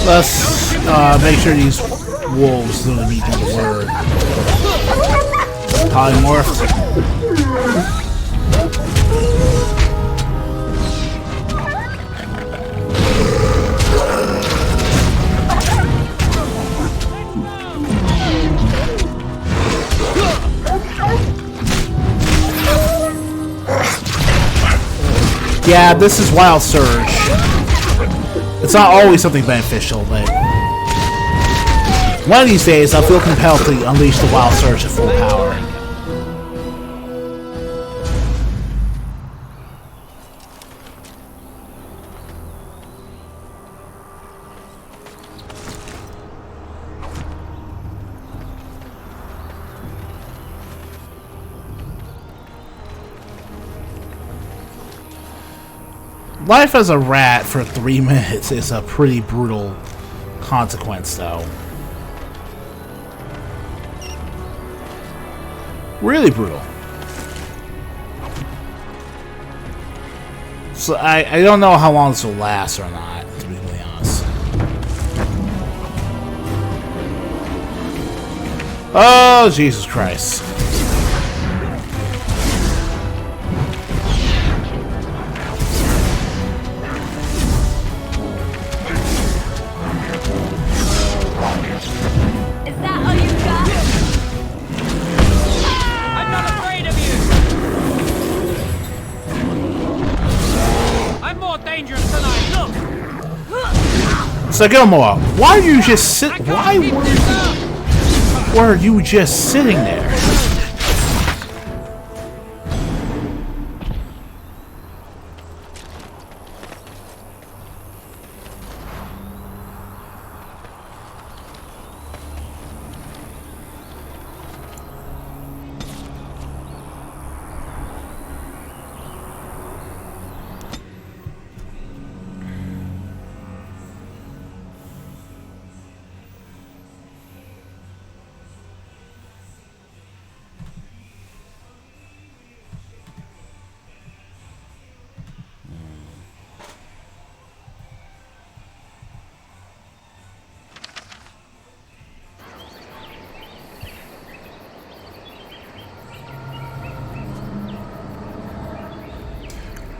Let's make sure these wolves don't meet the word. Polymorphed. Yeah, this is Wild Surge. It's not always something beneficial, but one of these days I'll feel compelled to unleash the Wild Surge at full power. Life as a rat for 3 minutes is a pretty brutal consequence, though. Really brutal. So I don't know how long this will last or not, to be really honest. Oh, Jesus Christ. So Gilmore, why are you just were you just sitting there?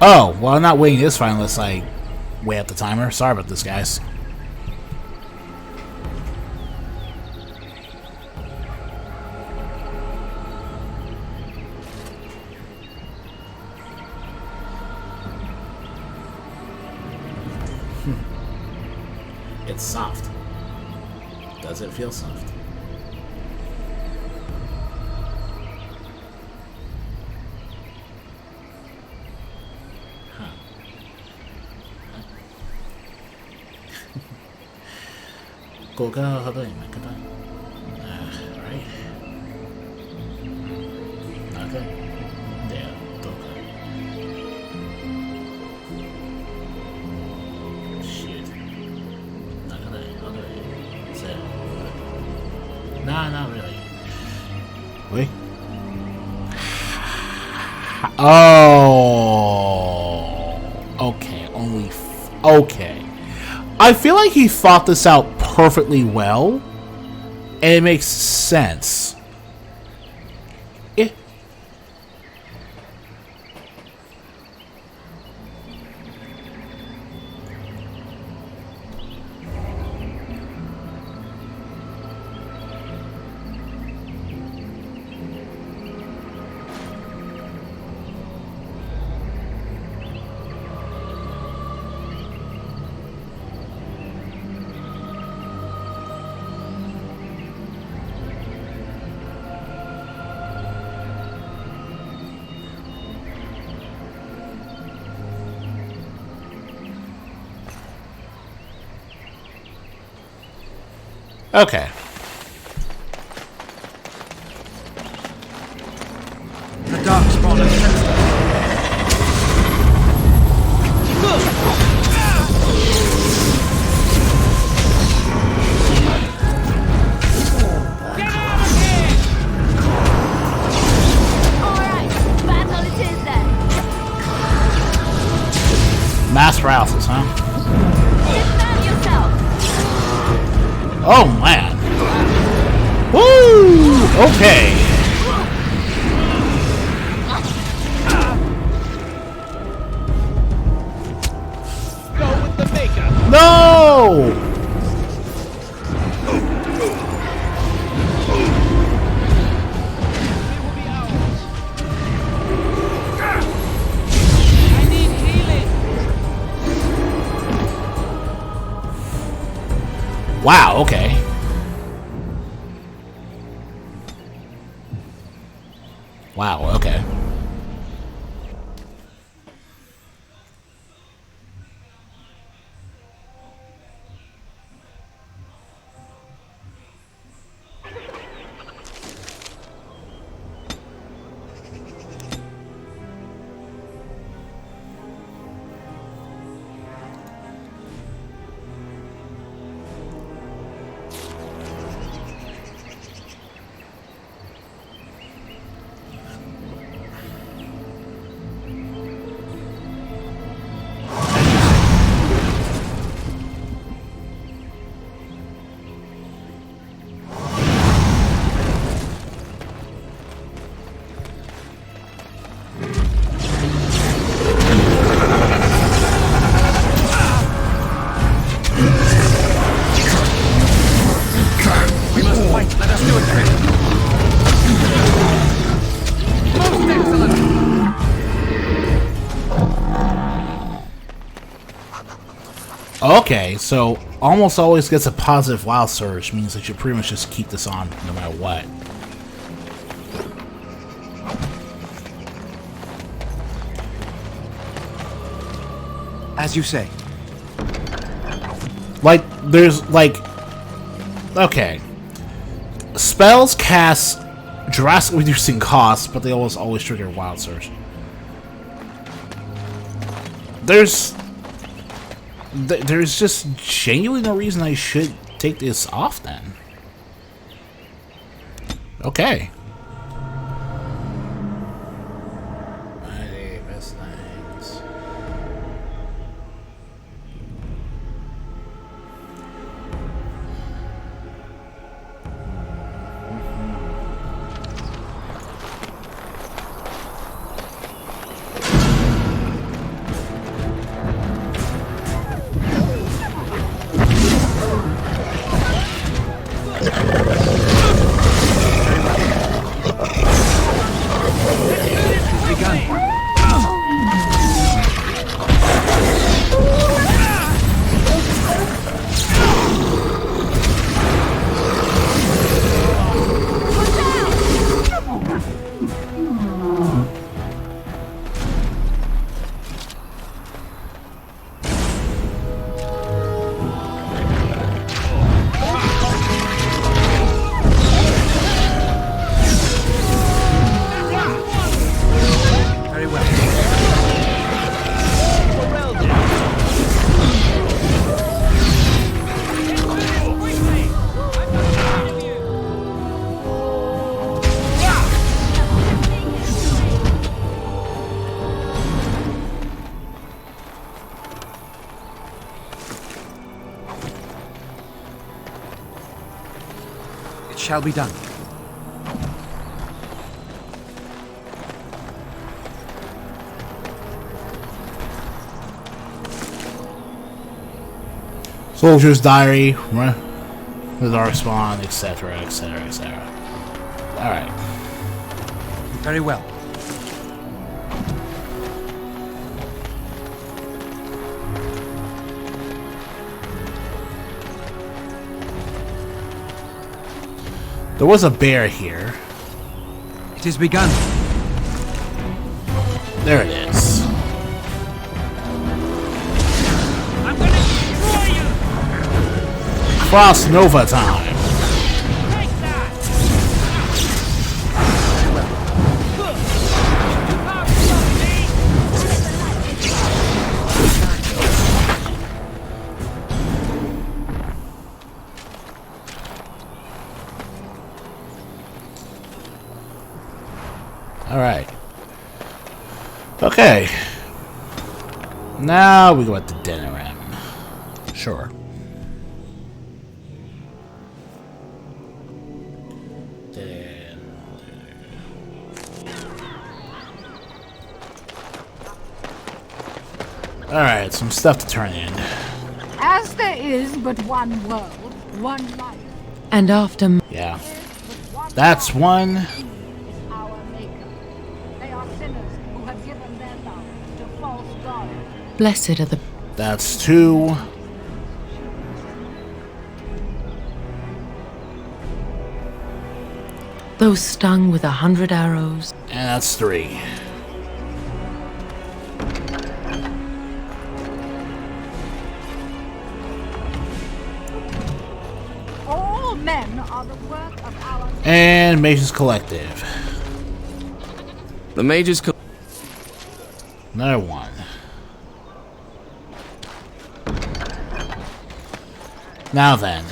Oh, well, I'm not waiting this far unless I weigh up the timer. Sorry about this, guys. It's soft. Does it feel soft? Right? Okay. Yeah, shit. Nah, not really. Wait. Oh. Okay, okay. I feel like he thought this out perfectly well, and it makes sense. Okay. The dark spawn has sensed us. Mass paralysis, huh? Oh man. Woo! Okay. Go with the makeup. No! I need healing. Wow, okay. Wow, okay. Okay, so almost always gets a positive wild surge, means that you pretty much just keep this on no matter what. As you say. Like, there's, like... Okay. Spells cast drastically reducing costs, but they always trigger wild surge. There's just genuinely no reason I should take this off then. Okay. It shall be done. Soldier's diary, the dark spawn, etc., etc., etc. Alright. Very well. There was a bear here. It has begun. There it is. I'm gonna destroy you. Cross Nova time. Alright. Okay. Now we go at the dinner room. Sure. Alright, some stuff to turn in. As there is but one world, one life. And after Yeah. That's one. Is our maker. They are sinners who have given their love to false gods. blessed are the That's two. those stung with 100 arrows. And that's three. All men are the work of our maker. And Mages Collective. The Mages Another one. Now then.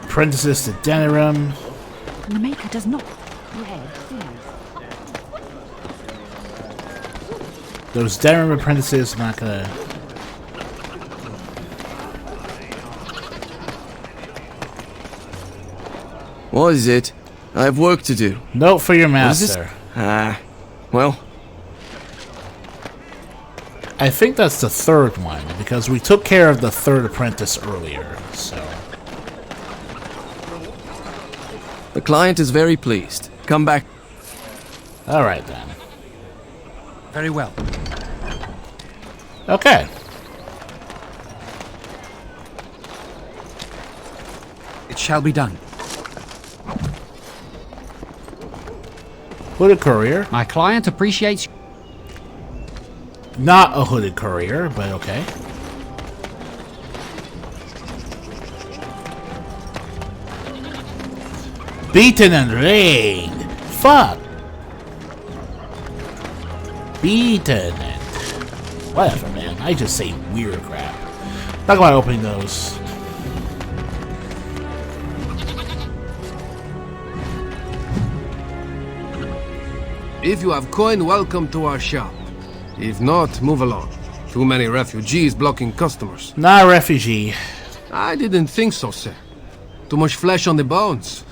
Apprentices to Denerim. The maker does not dread fear. Those Denerim apprentices are not gonna. What is it? I have work to do. Note for your What is this? master. Well, I think that's the third one because we took care of the third apprentice earlier. So the client is very pleased. Come back. all right then. Very well. Okay. It shall be done. Hooded courier. My client appreciates... Not a hooded courier, but okay. Beaten and rained. Fuck. Beaten and... Whatever, man. I just say weird crap. Talk about opening those. If you have coin, welcome to our shop. If not, move along. Too many refugees blocking customers. Not a refugee. I didn't think so, sir. Too much flesh on the bones.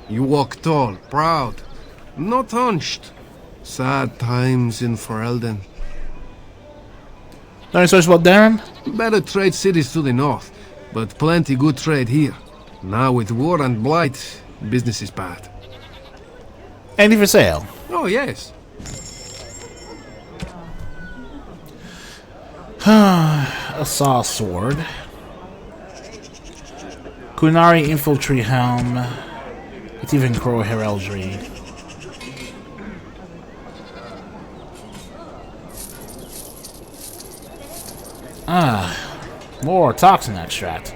You walk tall, proud, not hunched. Sad times in Ferelden. Nothing special about Darren? Better trade cities to the north, but plenty good trade here. Now with war and blight, business is bad. Anything for sale? Oh, yes. A saw sword. Kunari infantry helm. It's even crow heraldry. More toxin extract.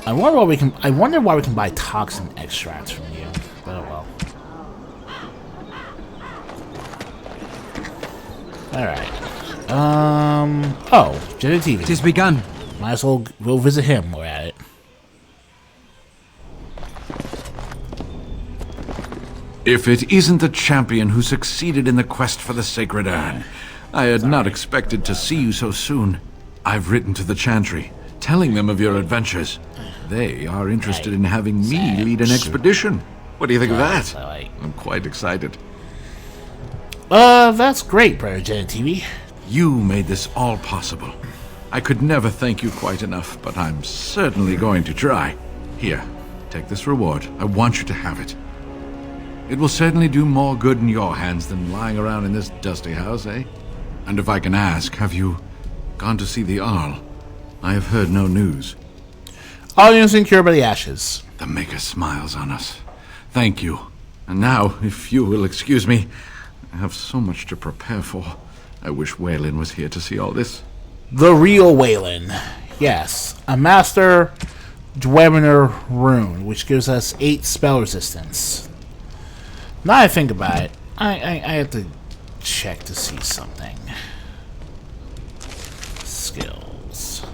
I wonder why we can buy toxin extracts from you. But oh well. Alright. Oh, Jenna TV. It is begun. Might as well we'll visit him while we're at it. If it isn't the champion who succeeded in the quest for the Sacred Urn, I had not expected to see you so soon. I've written to the Chantry, telling them of your adventures. They are interested in having me lead an expedition. What do you think of that? I'm quite excited. That's great, Brother Jenna TV. You made this all possible. I could never thank you quite enough, but I'm certainly going to try. Here, take this reward. I want you to have it. It will certainly do more good in your hands than lying around in this dusty house, eh? And if I can ask, have you gone to see the Arl? I have heard no news. All units incurred by the ashes. The Maker smiles on us. Thank you. And now, if you will excuse me, I have so much to prepare for. I wish Waylon was here to see all this. The real Waylon. Yes. A Master Dwemer rune, which gives us 8 spell resistance. Now I think about it, I have to check to see something. Skills.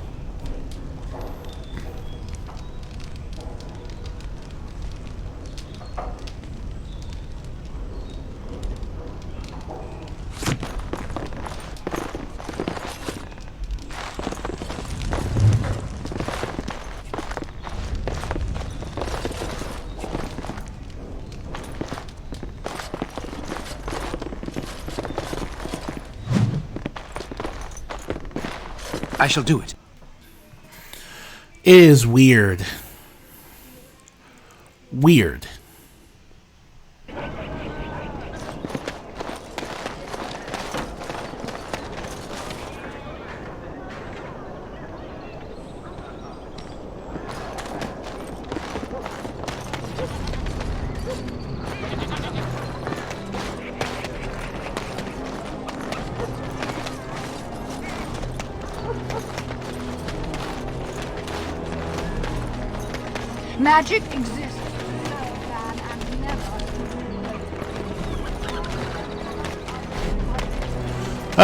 I shall do it. It is weird. Weird. Magic exists no man and never.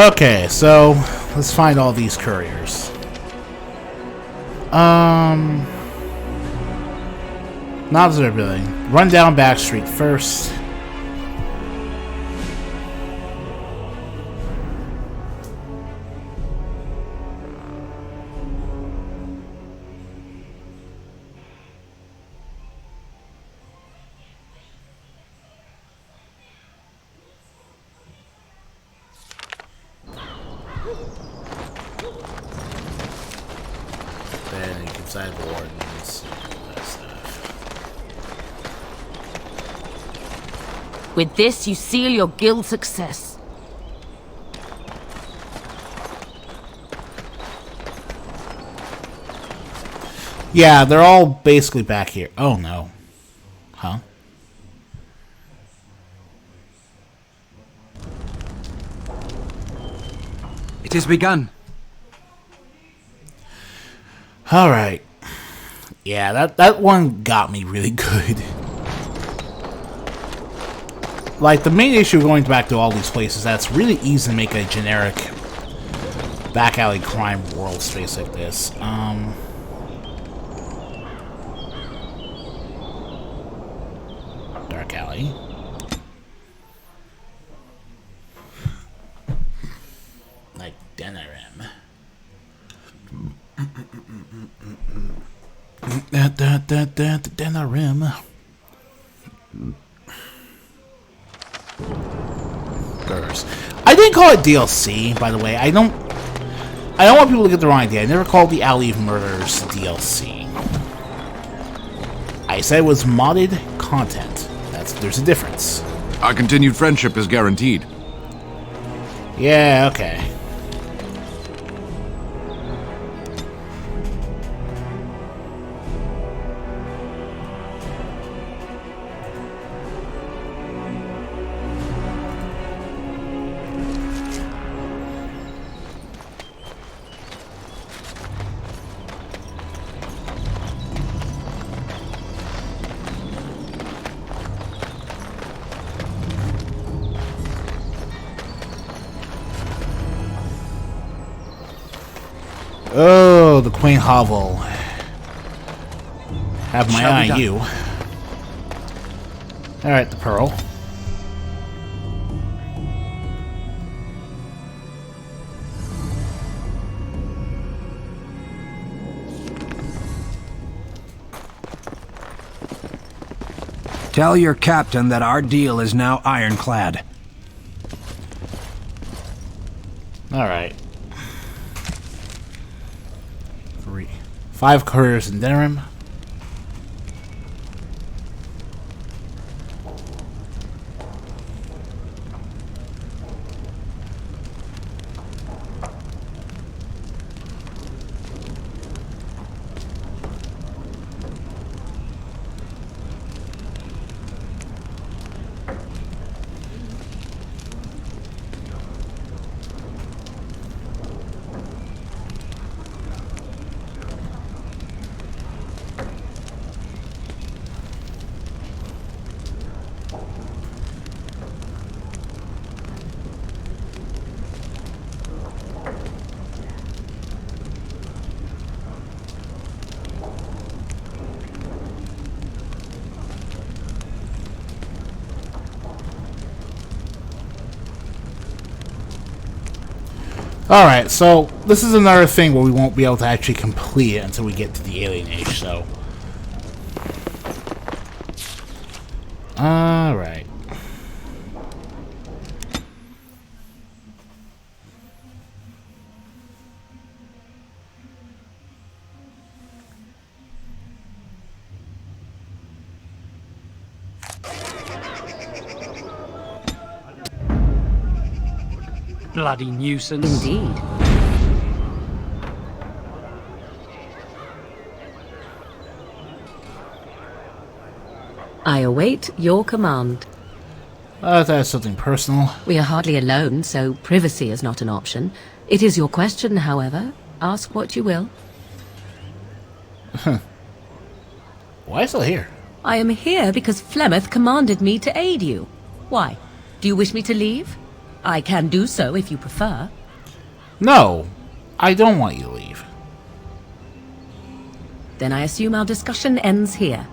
Okay, so let's find all these couriers. Not observe building. Run down back street first. Then you can side the Wardens. All that stuff. With this, you seal your guild's success. Yeah, they're all basically back here. Oh no. Huh? It is begun. Alright. Yeah, that one got me really good. Like, the main issue going back to all these places, that's really easy to make a generic back alley crime world space like this. Dark alley. Like Denerim. Denerim. Burrs. I didn't call it DLC, by the way. I don't want people to get the wrong idea. I never called the Alley of Murders DLC. I said it was modded content. There's a difference. Our continued friendship is guaranteed. Yeah, okay. Oh, the Quaint Hovel. Have my eye on you. Alright, the Pearl. Tell your captain that our deal is now ironclad. Alright. 5 couriers in Denerim. Alright, so this is another thing where we won't be able to actually complete it until we get to the Alien Age, so. Alright. Bloody nuisance. Indeed. I await your command. That's something personal. We are hardly alone, so privacy is not an option. It is your question, however. Ask what you will. Why still here? I am here because Flemeth commanded me to aid you. Why? Do you wish me to leave? I can do so if you prefer. No, I don't want you to leave. Then I assume our discussion ends here.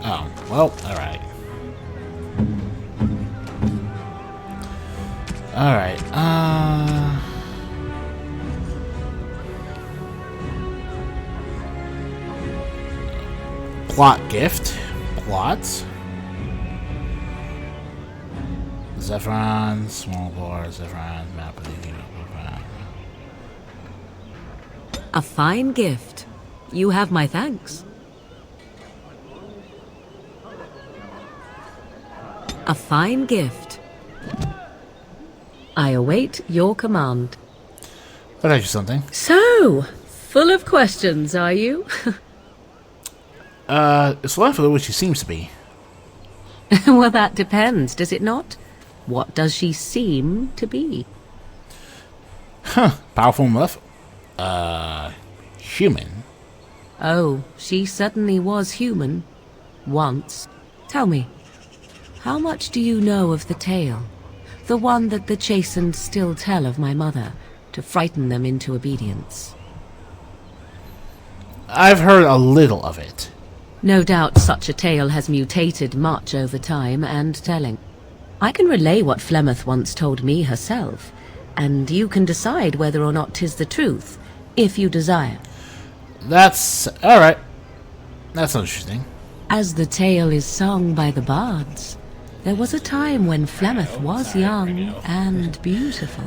Oh, well, alright. Alright, plot gift. Plots. Zephyron, small bar, Zephyron, map of the universe. A fine gift. You have my thanks. A fine gift. I await your command. But I do something. So, full of questions, are you? It's left with what she seems to be. Well, that depends, does it not? What does she seem to be? Powerful enough. Human. Oh, she certainly was human. Once. Tell me, how much do you know of the tale? The one that the chastened still tell of my mother, to frighten them into obedience. I've heard a little of it. No doubt such a tale has mutated much over time and telling. I can relay what Flemeth once told me herself, and you can decide whether or not 'tis the truth, if you desire. That's... alright. That's interesting. As the tale is sung by the bards, there was a time when Flemeth was young and beautiful.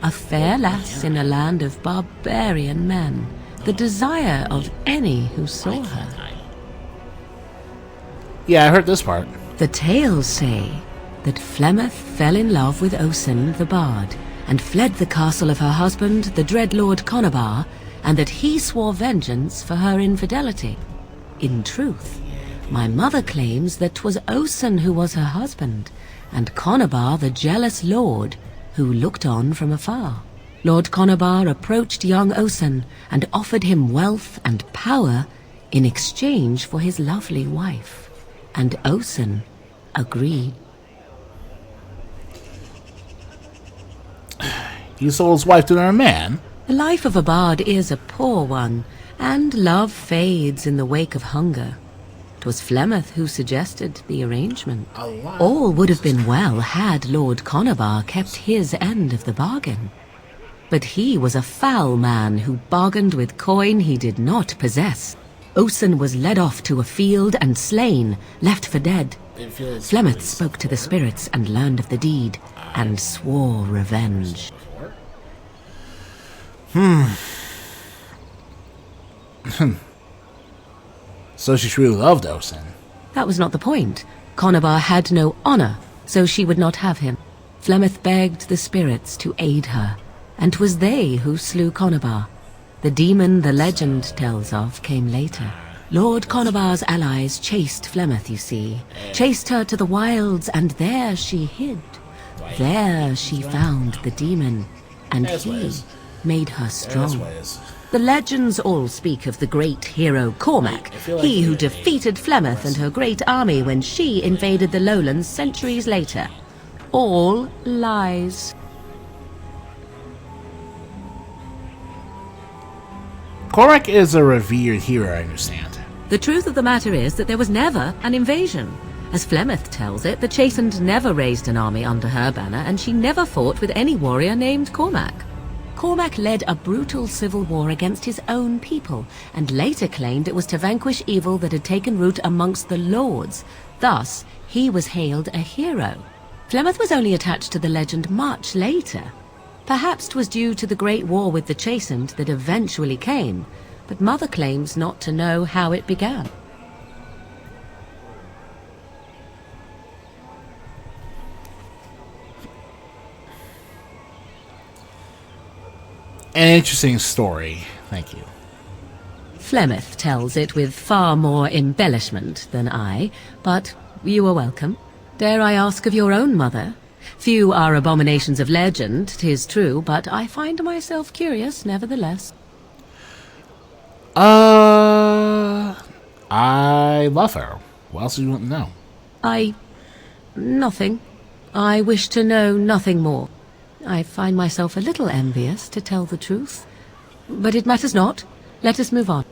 A fair lass in a land of barbarian men, the desire of any who saw her. Yeah, I heard this part. The tales say that Flemeth fell in love with Osen the bard, and fled the castle of her husband, the dread Lord Conabar, and that he swore vengeance for her infidelity. In truth, my mother claims that 'twas Osen who was her husband, and Conabar the jealous lord who looked on from afar. Lord Conabar approached young Osen and offered him wealth and power in exchange for his lovely wife, and Osen agreed. He sold his wife to another man? The life of a bard is a poor one, and love fades in the wake of hunger. 'Twas Flemeth who suggested the arrangement. All would have been well had Lord Conabar kept his end of the bargain. But he was a foul man who bargained with coin he did not possess. Osen was led off to a field and slain, left for dead. Flemeth spoke to the spirits and learned of the deed, and swore revenge. So she truly loved Osen. That was not the point. Conabar had no honor, so she would not have him. Flemeth begged the spirits to aid her, and 'twas they who slew Conabar. The demon the legend tells of came later. Lord Conabar's allies chased Flemeth, you see. Chased her to the wilds, and there she hid. There she found the demon, and he made her strong. The legends all speak of the great hero Cormac, he who defeated Flemeth and her great army when she invaded the lowlands centuries later. All lies. Cormac is a revered hero, I understand. The truth of the matter is that there was never an invasion. As Flemeth tells it, the Chastened never raised an army under her banner, and she never fought with any warrior named Cormac. Cormac led a brutal civil war against his own people, and later claimed it was to vanquish evil that had taken root amongst the lords. Thus, he was hailed a hero. Flemeth was only attached to the legend much later. Perhaps 'twas due to the great war with the Chastened that eventually came, but Mother claims not to know how it began. An interesting story. Thank you. Flemeth tells it with far more embellishment than I, but you are welcome. Dare I ask of your own mother? Few are abominations of legend, 'tis true, but I find myself curious nevertheless. I love her. What else do you want to know? Nothing. I wish to know nothing more. I find myself a little envious, to tell the truth. But it matters not. Let us move on.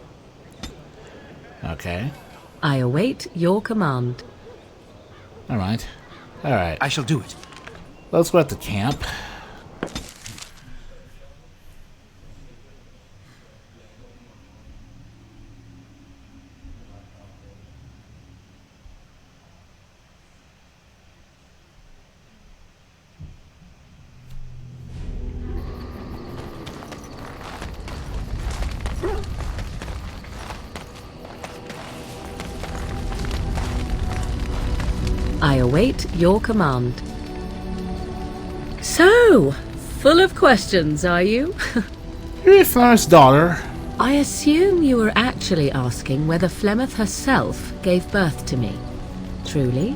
Okay. I await your command. Alright. Alright. I shall do it. Let's go at the camp. I await your command. So, full of questions, are you? You're Flemeth's daughter. I assume you were actually asking whether Flemeth herself gave birth to me. Truly,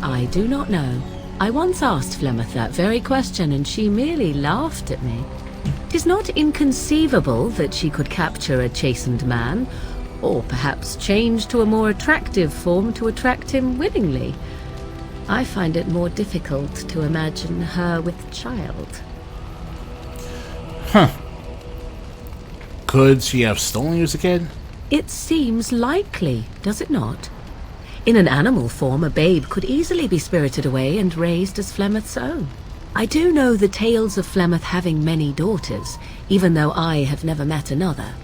I do not know. I once asked Flemeth that very question, and she merely laughed at me. 'Tis not inconceivable that she could capture a chastened man, or perhaps change to a more attractive form to attract him willingly. I find it more difficult to imagine her with child. Huh. Could she have stolen you as a kid? It seems likely, does it not? In an animal form, a babe could easily be spirited away and raised as Flemeth's own. I do know the tales of Flemeth having many daughters, even though I have never met another.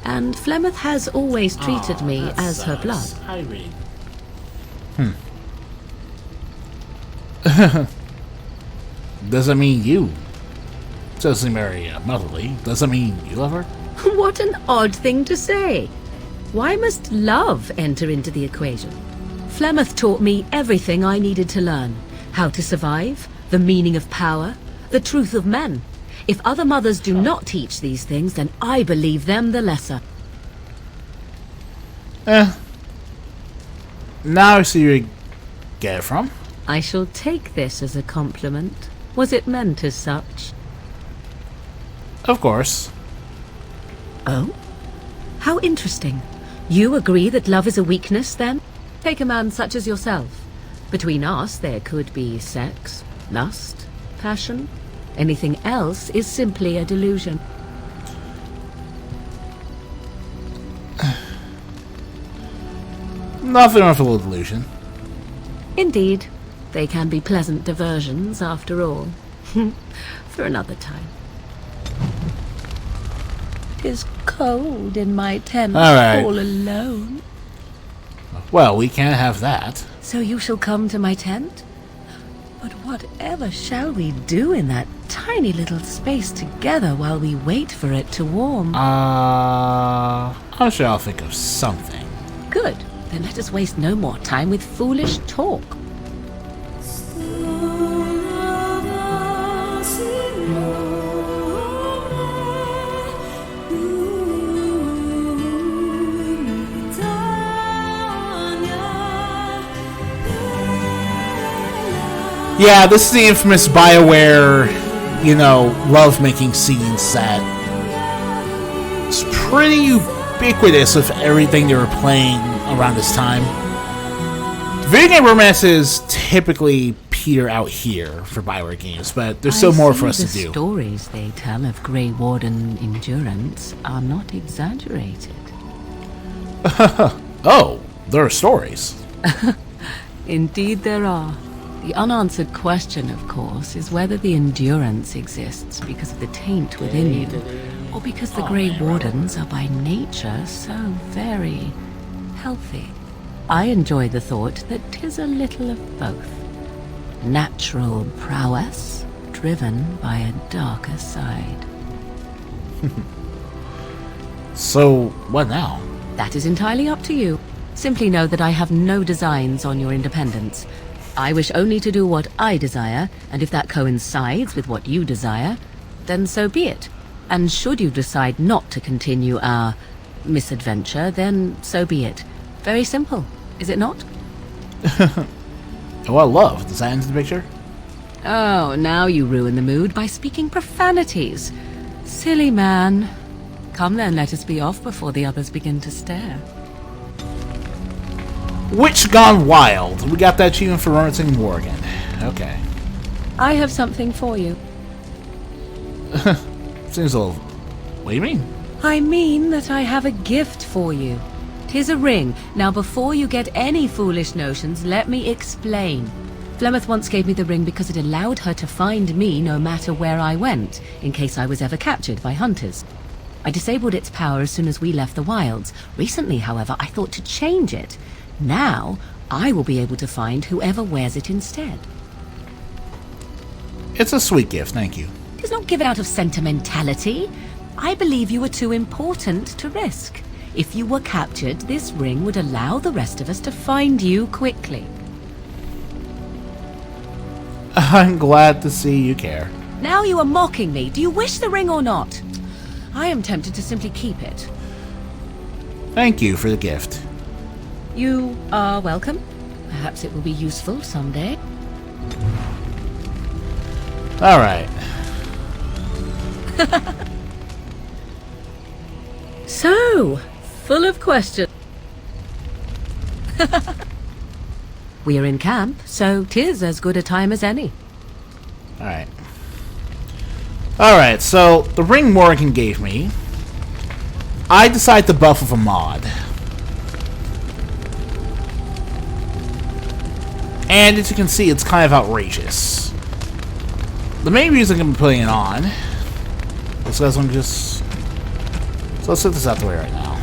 And Flemeth has always treated me as her blood. I read. Doesn't mean you. Doesn't marry motherly. Doesn't mean you love her. What an odd thing to say. Why must love enter into the equation? Flemeth taught me everything I needed to learn. How to survive, the meaning of power, the truth of men. If other mothers do not teach these things, then I believe them the lesser. Now I see where you get it from. I shall take this as a compliment. Was it meant as such? Of course. Oh? How interesting. You agree that love is a weakness, then? Take a man such as yourself. Between us, there could be sex, lust, passion. Anything else is simply a delusion. Nothing wrong with a little delusion. Indeed. They can be pleasant diversions, after all. For another time. 'Tis cold in my tent, All right. all alone. Well, we can't have that. So you shall come to my tent? But whatever shall we do in that tiny little space together while we wait for it to warm? I'm sure I'll think of something. Good. Then let us waste no more time with foolish talk. Yeah, this is the infamous BioWare, love-making scene set. It's pretty ubiquitous with everything they were playing around this time. Video game romances typically peter out here for BioWare games, but there's still more for us to do. The stories they tell of Grey Warden endurance are not exaggerated. Oh, there are stories. Indeed there are. The unanswered question, of course, is whether the endurance exists because of the taint within you, or because the Grey Wardens are by nature so very healthy. I enjoy the thought that 'tis a little of both. Natural prowess, driven by a darker side. So, what now? That is entirely up to you. Simply know that I have no designs on your independence. I wish only to do what I desire, and if that coincides with what you desire, then so be it. And should you decide not to continue our misadventure, then so be it. Very simple, is it not? Oh, I love. Does that answer the picture? Oh, now you ruin the mood by speaking profanities. Silly man. Come then, let us be off before the others begin to stare. Witch Gone Wild. We got that achievement for Ernest Morgan. Okay. I have something for you. Seems a little... What do you mean? I mean that I have a gift for you. 'Tis a ring. Now before you get any foolish notions, let me explain. Flemeth once gave me the ring because it allowed her to find me no matter where I went, in case I was ever captured by hunters. I disabled its power as soon as we left the wilds. Recently, however, I thought to change it. Now, I will be able to find whoever wears it instead. It's a sweet gift, thank you. It is not given out of sentimentality. I believe you are too important to risk. If you were captured, this ring would allow the rest of us to find you quickly. I'm glad to see you care. Now you are mocking me. Do you wish the ring or not? I am tempted to simply keep it. Thank you for the gift. You are welcome. Perhaps it will be useful someday. Alright. So, full of questions. We are in camp, so 'tis as good a time as any. Alright. Alright, so the ring Morgan gave me, I decided to buff with a mod. And as you can see, it's kind of outrageous. The main reason I'm putting it on is because I'm just... So let's set this out the way right now.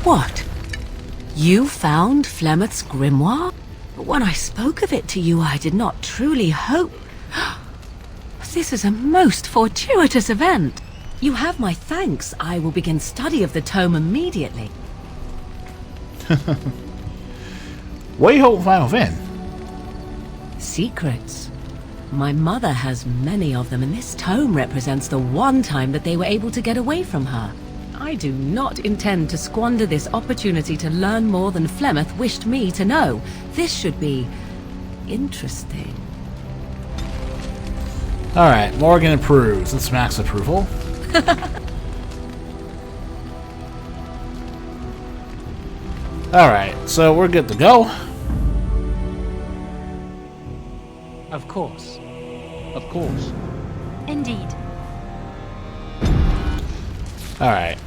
What? You found Flemeth's grimoire? But when I spoke of it to you, I did not truly hope... This is a most fortuitous event. You have my thanks. I will begin study of the tome immediately. What do you hope to find within? Secrets. My mother has many of them, and this tome represents the one time that they were able to get away from her. I do not intend to squander this opportunity to learn more than Flemeth wished me to know. This should be interesting. Alright, Morgan approves. Let's max approval. Alright, so we're good to go. Of course. Of course. Indeed. Alright,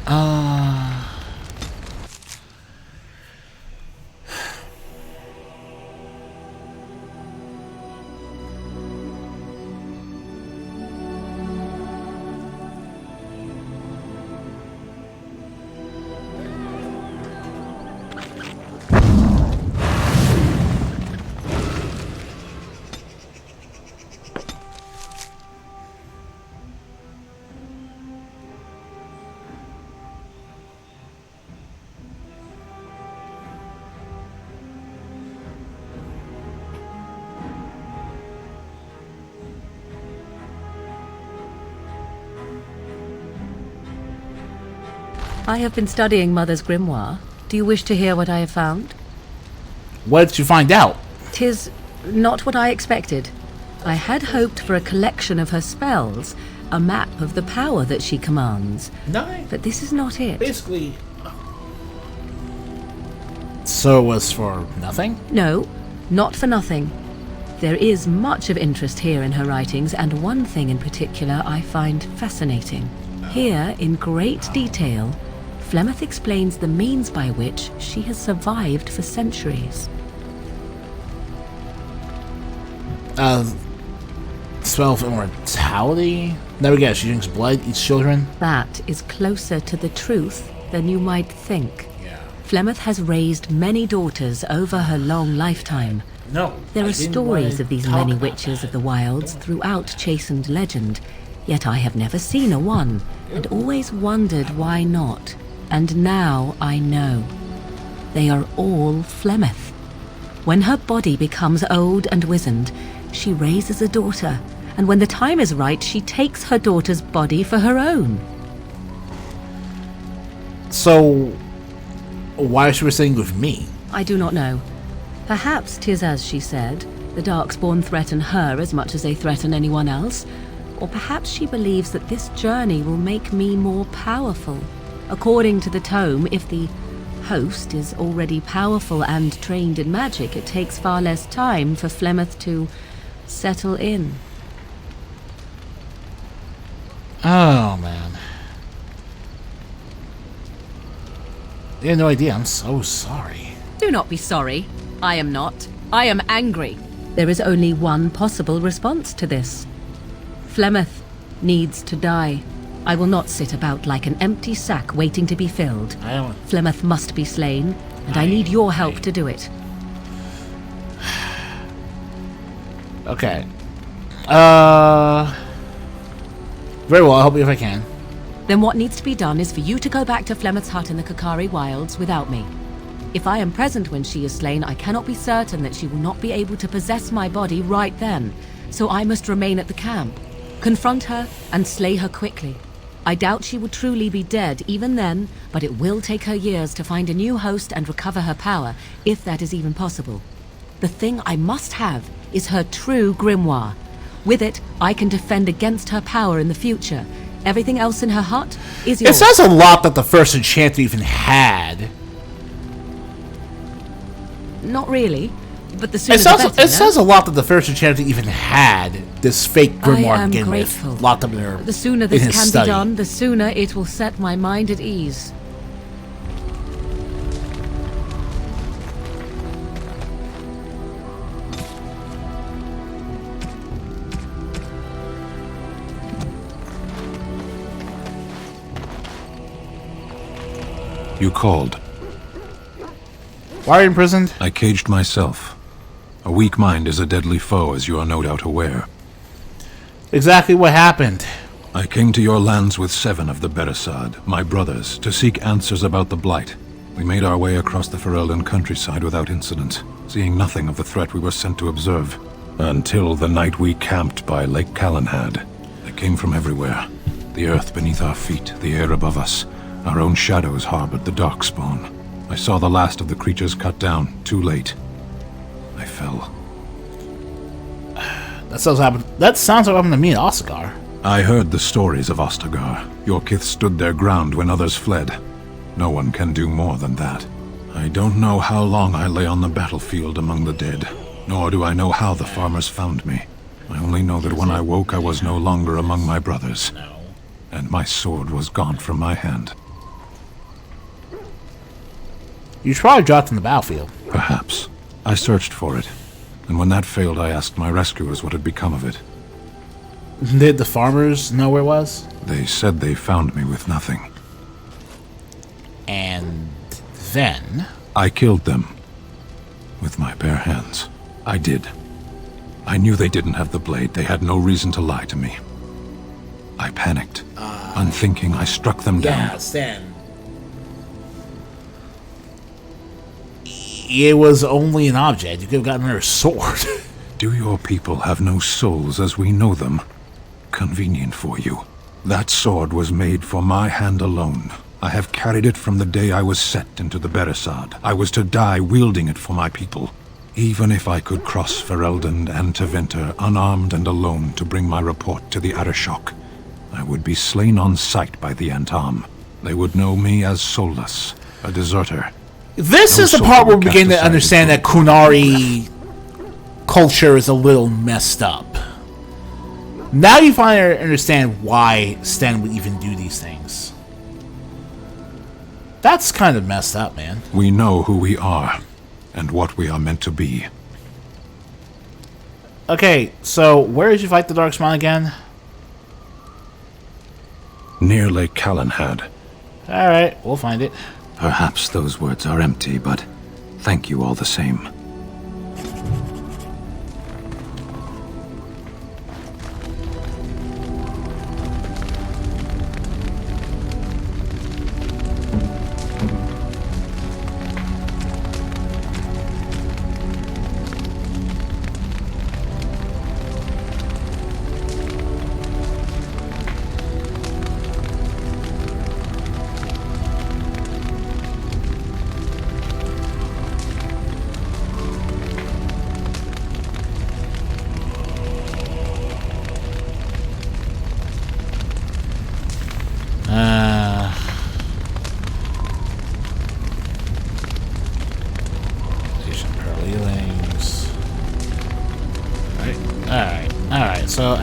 I have been studying Mother's grimoire. Do you wish to hear what I have found? what did you find out? 'Tis not what I expected. I had hoped for a collection of her spells, a map of the power that she commands. Nine. But this is not it. Basically... So it was for nothing? No, not for nothing. There is much of interest here in her writings, and one thing in particular I find fascinating. Here, in great detail, Flemeth explains the means by which she has survived for centuries. Spell of immortality? There we go, she drinks blood, eats children. That is closer to the truth than you might think. Yeah. Flemeth has raised many daughters over her long lifetime. No. There I are didn't stories wanna of these talk many about witches that. of the wilds throughout chastened legend, yet I have never seen a one, and always wondered why not. And now I know. They are all Flemeth. When her body becomes old and wizened, she raises a daughter, and when the time is right, she takes her daughter's body for her own. So, why is she staying with me? I do not know. Perhaps 'tis as she said, the Darkspawn threaten her as much as they threaten anyone else. Or perhaps she believes that this journey will make me more powerful. According to the tome, if the host is already powerful and trained in magic, it takes far less time for Flemeth to settle in. Oh, man. You had no idea. I'm so sorry. Do not be sorry. I am not. I am angry. There is only one possible response to this. Flemeth needs to die. I will not sit about like an empty sack waiting to be filled. Flemeth must be slain, and I need your help to do it. Okay. Very well, I'll help you if I can. Then what needs to be done is for you to go back to Flemeth's hut in the Kakari Wilds without me. If I am present when she is slain, I cannot be certain that she will not be able to possess my body right then, so I must remain at the camp. Confront her and slay her quickly. I doubt she will truly be dead even then, but it will take her years to find a new host and recover her power, if that is even possible. The thing I must have is her true grimoire. With it, I can defend against her power in the future. Everything else in her hut is yours. It says a lot that the first enchanter even had. Not really, but the sooner the better. It says a lot that the first enchanter even had this fake grimoire to begin grateful. with, locked up in her. The sooner this can study. be done, the sooner it will set my mind at ease. You called. Why are you imprisoned? I caged myself. A weak mind is a deadly foe, as you are no doubt aware. Exactly what happened. I came to your lands with 7 of the Beresad, my brothers, to seek answers about the Blight. We made our way across the Ferelden countryside without incident, seeing nothing of the threat we were sent to observe. Until the night we camped by Lake Calenhad. They came from everywhere. The earth beneath our feet, the air above us. Our own shadows harbored the Darkspawn. I saw the last of the creatures cut down, too late. I fell. That sounds like what happened to me in Ostagar. I heard the stories of Ostagar. Your kith stood their ground when others fled. No one can do more than that. I don't know how long I lay on the battlefield among the dead, nor do I know how the farmers found me. I only know that when I woke I was no longer among my brothers, and my sword was gone from my hand. You should probably dropped in the battlefield. Perhaps. I searched for it, and when that failed I asked my rescuers what had become of it. Did the farmers know where it was? They said they found me with nothing. And then? I killed them. With my bare hands. I did. I knew they didn't have the blade. They had no reason to lie to me. I panicked. Unthinking, I struck them down. Yeah, Stan. It was only an object. You could have gotten her sword. Do your people have no souls as we know them? Convenient for you. That sword was made for my hand alone. I have carried it from the day I was set into the Beresad. I was to die wielding it for my people. Even if I could cross Ferelden and Tevinter unarmed and alone to bring my report to the Arishok, I would be slain on sight by the Antam. They would know me as soulless, a deserter. This No is the soul part where we would begin cast to understand that Kunari culture is a little messed up. Now you finally understand why Sten would even do these things. That's kind of messed up, man. We know who we are, and what we are meant to be. Okay, so where did you fight the Darkspawn again? Near Lake Calenhad. Alright, we'll find it. Perhaps those words are empty, but thank you all the same.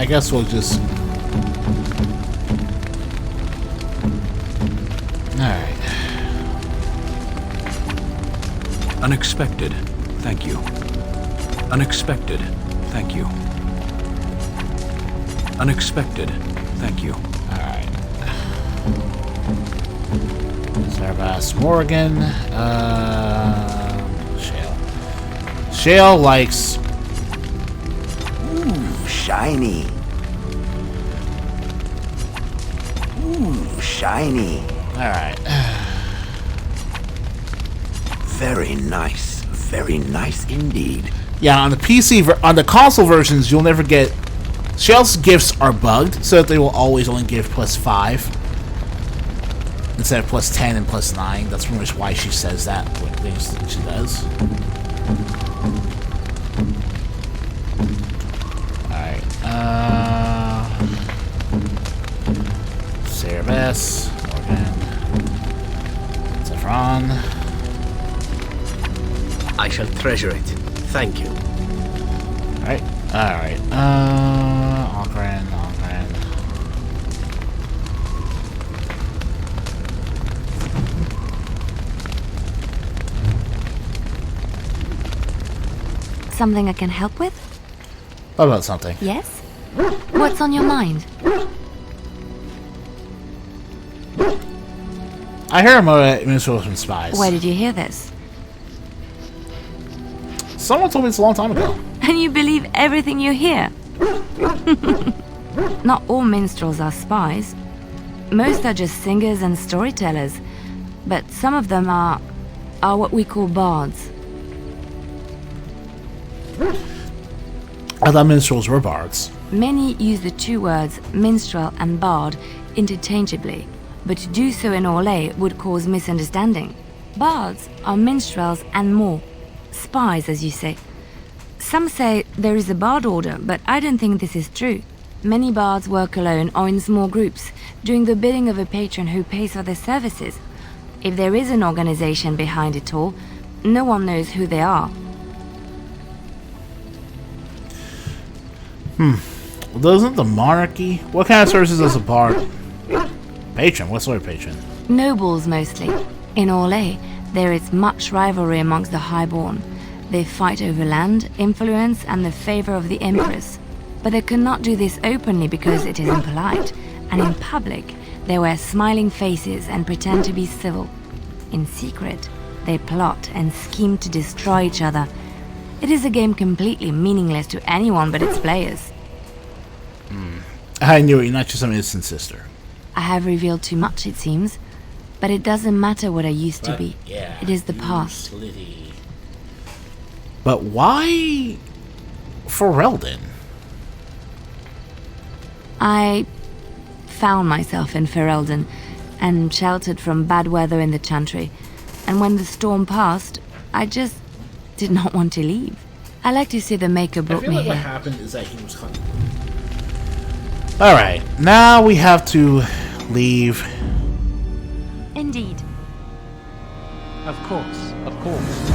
guess we'll just... Alright. Unexpected. Thank you. Unexpected. Thank you. Unexpected. Thank you. Alright. Sarbass Morgan. Shale. Shale likes... Ooh, shiny. Ooh, shiny. Alright. Very nice. Very nice indeed. Yeah, on the on the console versions, you'll never get... Shale's gifts are bugged, so that they will always only give +5. Instead of +10 and +9. That's pretty much why she says that. What things that she does. Alright, Sarah Bess, Morgan, Saffron. I shall treasure it. Thank you. Alright, alright, Algren. Something I can help with? What about something? Yes? What's on your mind? I hear about minstrels and spies. Where did you hear this? Someone told me this a long time ago. And you believe everything you hear? Not all minstrels are spies. Most are just singers and storytellers. But some of them are what we call bards. I thought minstrels were bards. Many use the two words minstrel and bard interchangeably, but to do so in Orlais would cause misunderstanding. Bards are minstrels and more. Spies, as you say. Some say there is a bard order, but I don't think this is true. Many bards work alone or in small groups, doing the bidding of a patron who pays for their services. If there is an organization behind it all, no one knows who they are. Doesn't the monarchy... What kind of services does a bard... Patron? What sort of patron? Nobles, mostly. In Orlais, there is much rivalry amongst the highborn. They fight over land, influence, and the favor of the empress. But they cannot do this openly because it is impolite, and in public, they wear smiling faces and pretend to be civil. In secret, they plot and scheme to destroy each other. It is a game completely meaningless to anyone but its players. I knew it, you're not just some innocent sister. I have revealed too much, it seems. But it doesn't matter what I used to be. Yeah, it is the past. Slitty. But why... Ferelden? I found myself in Ferelden and sheltered from bad weather in the Chantry. And when the storm passed, I just did not want to leave. I like to say the Maker brought me what here. happened is that he was hunted. Alright, now we have to leave. Indeed. Of course, of course.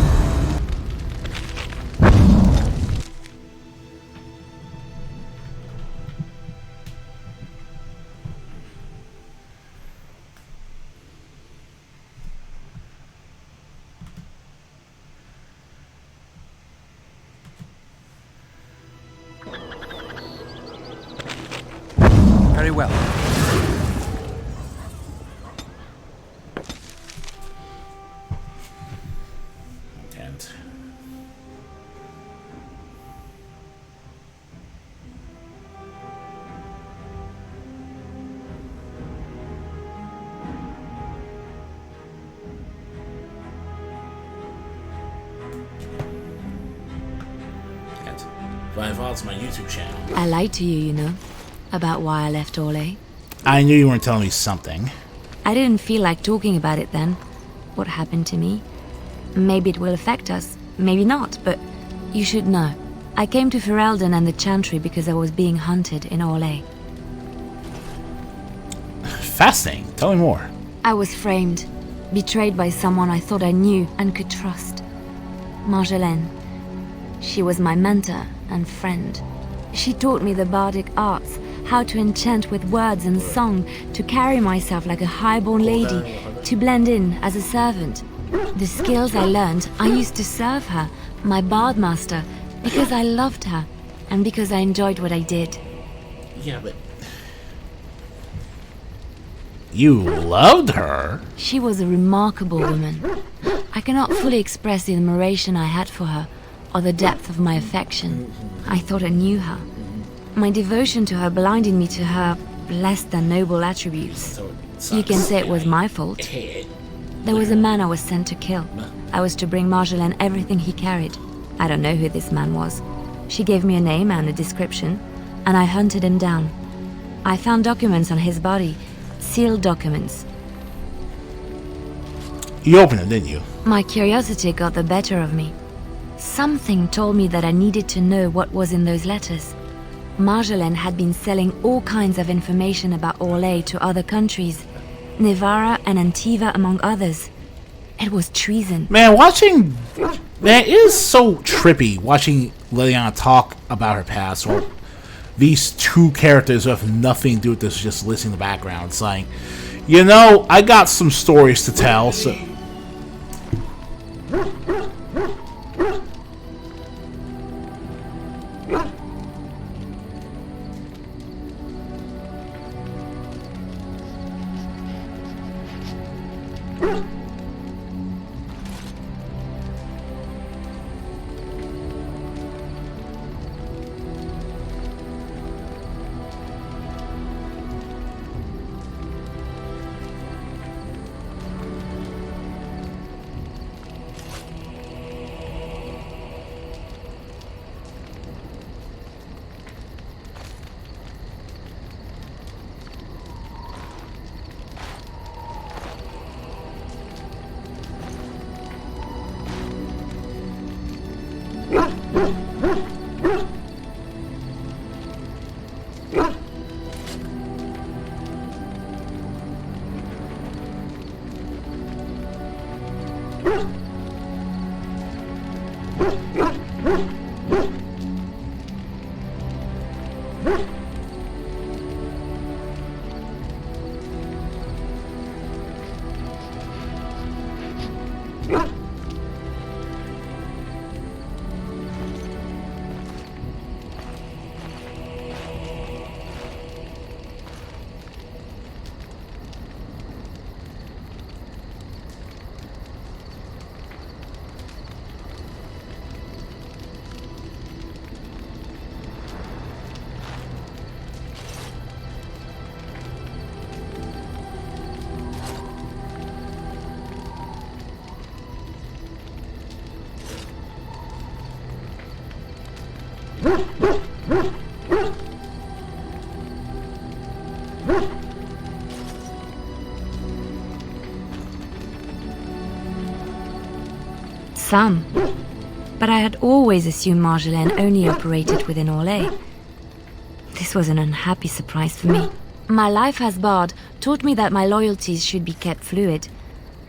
Very well. And Vival's my YouTube channel. I lied to you, you know, about why I left Orlais. I knew you weren't telling me something. I didn't feel like talking about it then. What happened to me? Maybe it will affect us, maybe not, but you should know. I came to Ferelden and the Chantry because I was being hunted in Orlais. Fascinating. Tell me more. I was framed, betrayed by someone I thought I knew and could trust. Marjolaine. She was my mentor and friend. She taught me the bardic arts, how to enchant with words and song, to carry myself like a highborn lady, to blend in as a servant. The skills I learned, I used to serve her, my bard master, because I loved her, and because I enjoyed what I did. Yeah, but... You loved her? She was a remarkable woman. I cannot fully express the admiration I had for her, or the depth of my affection. I thought I knew her. My devotion to her blinded me to her less than noble attributes. You can say it was my fault. There was a man I was sent to kill. I was to bring Marjolaine everything he carried. I don't know who this man was. She gave me a name and a description, and I hunted him down. I found documents on his body, sealed documents. You opened them, didn't you? My curiosity got the better of me. Something told me that I needed to know what was in those letters. Marjolaine had been selling all kinds of information about Orlais to other countries, Nevara and Antiva among others. It was treason. Man, it is so trippy watching Liliana talk about her past, or these two characters who have nothing to do with this, just listening to the background. It's like, you know, I got some stories to tell, so... Some. But I had always assumed Marjolaine only operated within Orlais. This was an unhappy surprise for me. My life as bard taught me that my loyalties should be kept fluid.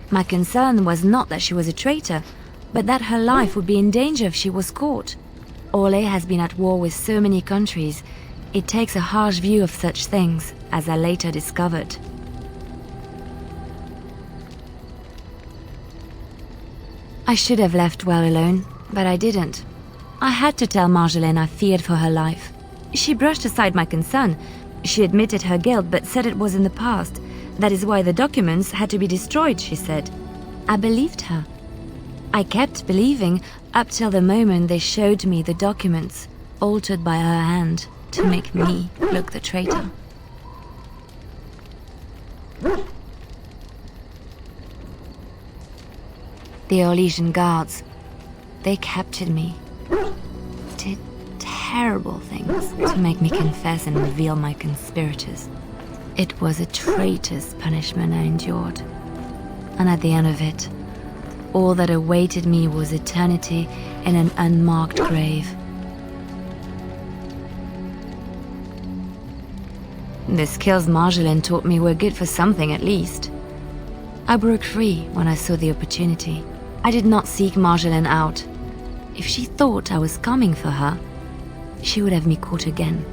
My concern was not that she was a traitor, but that her life would be in danger if she was caught. Orlais has been at war with so many countries. It takes a harsh view of such things, as I later discovered. I should have left well alone, but I didn't. I had to tell Marjolaine I feared for her life. She brushed aside my concern. She admitted her guilt, but said it was in the past. That is why the documents had to be destroyed, she said. I believed her. I kept believing up till the moment they showed me the documents, altered by her hand, to make me look the traitor. The Orlesian guards, they captured me, did terrible things to make me confess and reveal my conspirators. It was a traitor's punishment I endured, and at the end of it, all that awaited me was eternity in an unmarked grave. The skills Marjolaine taught me were good for something at least. I broke free when I saw the opportunity. I did not seek Marjolaine out. If she thought I was coming for her, she would have me caught again.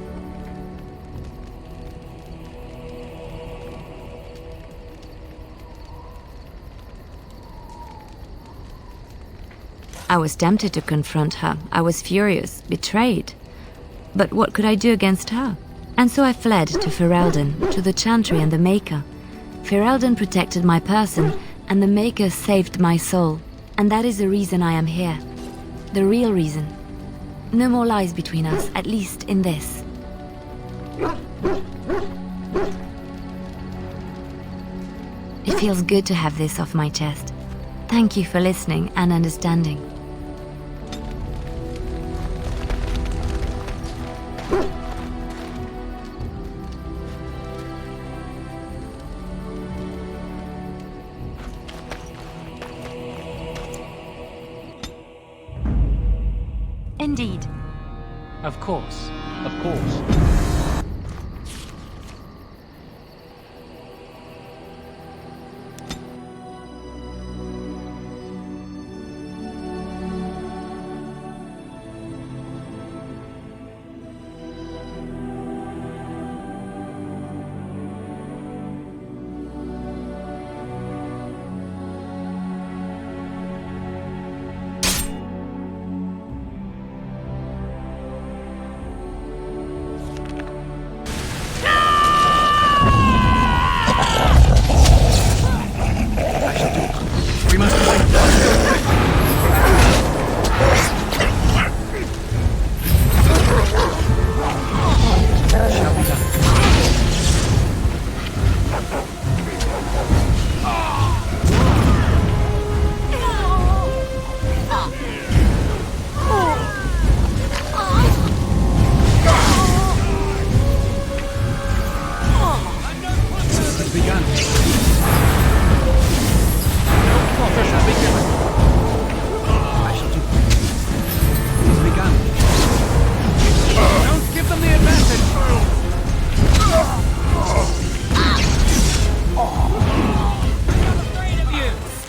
I was tempted to confront her. I was furious, betrayed. But what could I do against her? And so I fled to Ferelden, to the Chantry and the Maker. Ferelden protected my person, and the Maker saved my soul. And that is the reason I am here. The real reason. No more lies between us, at least in this. It feels good to have this off my chest. Thank you for listening and understanding. Indeed. Of course. Of course.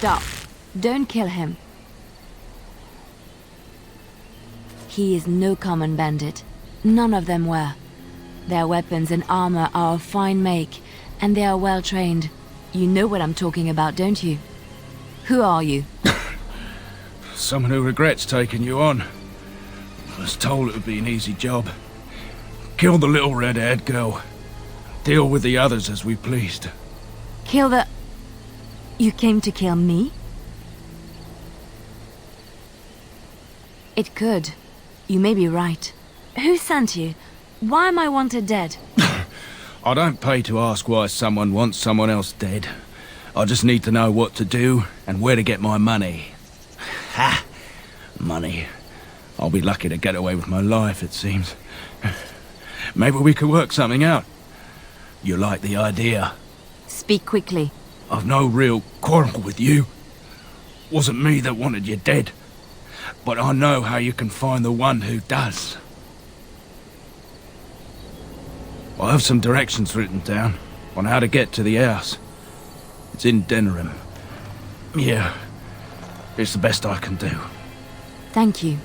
Stop. Don't kill him. He is no common bandit. None of them were. Their weapons and armor are of fine make, and they are well trained. You know what I'm talking about, don't you? Who are you? Someone who regrets taking you on. I was told it would be an easy job. Kill the little red-haired girl. Deal with the others as we pleased. Kill the... You came to kill me? It could. You may be right. Who sent you? Why am I wanted dead? I don't pay to ask why someone wants someone else dead. I just need to know what to do and where to get my money. Ha! Money. I'll be lucky to get away with my life, it seems. Maybe we could work something out. You like the idea? Speak quickly. I've no real quarrel with you. Wasn't me that wanted you dead. But I know how you can find the one who does. I have some directions written down on how to get to the house. It's in Denerim. Yeah, it's the best I can do. Thank you.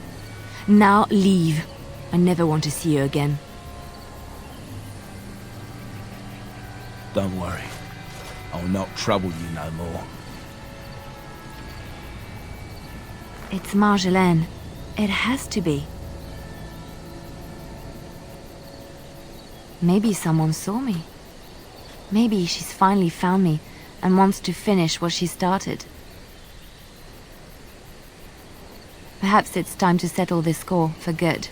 Now leave. I never want to see you again. Don't worry. I'll not trouble you no more. It's Marjolaine. It has to be. Maybe someone saw me. Maybe she's finally found me and wants to finish what she started. Perhaps it's time to settle this score for good.